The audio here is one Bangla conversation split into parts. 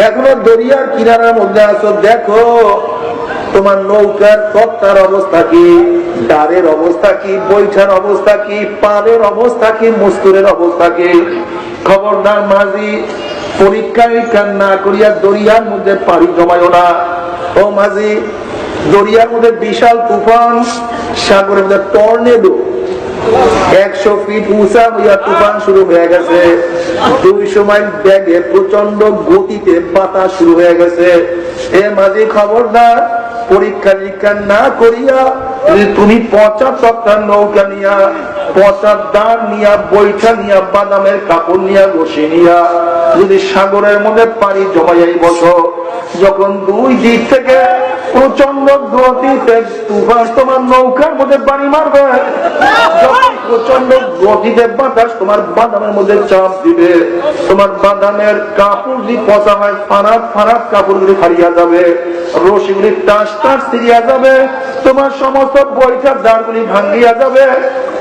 এখনো দরিয়ার কিনারার মধ্যে আছো, দেখো তোমার নৌকার তক্তার অবস্থা কি, ডারের অবস্থা কি, বৈঠার অবস্থা কি, পালের অবস্থা কি, মস্তুরের অবস্থা কি। খবরদার মাঝি, পরীক্ষা নিরীক্ষা না করিয়া দরিয়ার মধ্যে পাড়ি জমায়ও না। ও মাঝি, দরিয়ার মধ্যে বিশাল তুফান, সাগরের মধ্যে টর্নেডো, 100 ফিট উঁচা হইয়া তুফান শুরু হয়ে গেছে। 200 মাইল বেগে প্রচন্ড গতিতে বাতাস শুরু হয়ে গেছে। এ মাঝি, খবরদার পরীক্ষা নিরীক্ষা না করিয়া তুমি 75টা নৌকা নিয়া, 50 দাঁড় নিয়া, বৈঠা নিয়া, বাদামের কাপড় নিয়া, রশি নিয়া যদি সাগরের মধ্যে পানি জমাইয়াই বসো, যখন দুই দিক থেকে প্রচন্ড গতিতে তুফান তোমার নৌকার মধ্যে পানি মারবে, যখন প্রচন্ড গতিতে বাতাস তোমার বাদামের মধ্যে চাপ দিবে, তোমার বাদামের কাপড় যদি পচা হয়, ফারাত ফারাত কাপড়গুলি হারিয়ে যাবে, রশিগুলি টাস টাস ছিড়িয়া যাবে, তোমার সমস্ত বৈঠার দাঁড়গুলি ভাঙ্গিয়া যাবে,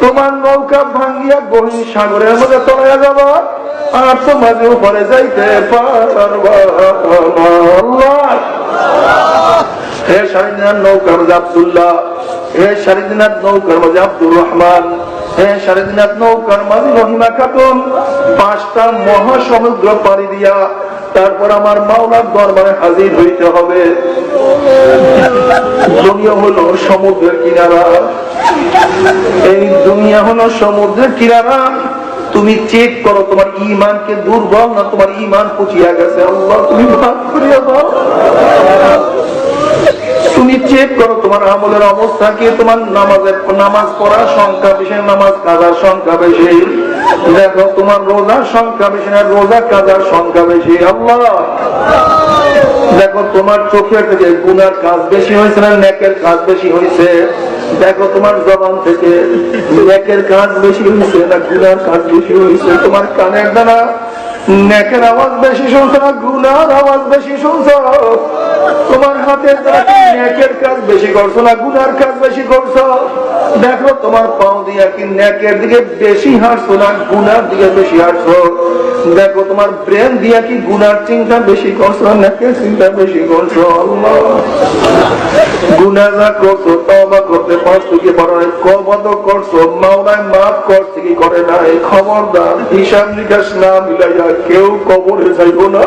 তোমার নৌকা ভাঙ্গিয়া গহীন সাগরের মধ্যে তলাইয়া যাব, আর তোমার উপরে যাইতে পারবা না। হে সারিদিনার নৌকার মধ্যে আব্দুল্লাহ, হে সারিদিনার নৌকার মধ্যে আব্দুর রহমান, হে সারিদিনার নৌকার মাঝে রহিমা খাতুন, 5টা মহাসমুদ্র পাড়ি দিয়া তারপর আমার মাওলার দরবারে হাজির হইতে হবে। দুনিয়া হলো সমুদ্রের কিনারা, এই দুনিয়া হলো সমুদ্রের কিনারা। তুমি চেক করো তোমার ঈমানকে দুর্বল না তোমার ঈমান পুচিয়া গেছে। আল্লাহ তুমি মাফ করিয়া দাও। তুমি চেক করো তোমার আমলের অবস্থা কি, তোমার নামাজ পড়ার সংখ্যা বেশি, নামাজ কাজার সংখ্যা বেশি। দেখো তোমার রোজার সংখ্যা বেশি না রোজা কাজার সংখ্যা বেশি। আল্লাহ দেখো তোমার চোখের থেকে গুনার কাজ বেশি হয়েছে না নেকের কাজ বেশি হয়েছে। দেখো তোমার জবান থেকে নেকের কাজ বেশি হয়েছে না গুনার কাজ বেশি হয়েছে। তোমার কানের দ্বারা নেকের আওয়াজ বেশি শুনছো না গুনার আওয়াজ বেশি শুনছো। তোমার হাতের দ্বারা নেকের কাজ বেশি করছো না গুনার কাজ বেশি করছো। দেখো তোমার পাও দিয়া কি নেকের দিকে বেশি হাঁটছো না গুনার দিকে বেশি হাঁটছো। দেখো তোমার ব্রেন দিয়া কি গুনার চিন্তা বেশি করছো না নেকের চিন্তা বেশি করছো। আল্লাহ গুনাহ না করছো, তওবা করতে পারছো কি পারো না, কওবা তো করছো, মাওলায় মাফ করছে কি করে না। খবরদার হিসাব নিকাশ না মিলাইয়া কেউ কবরে যাইবো না।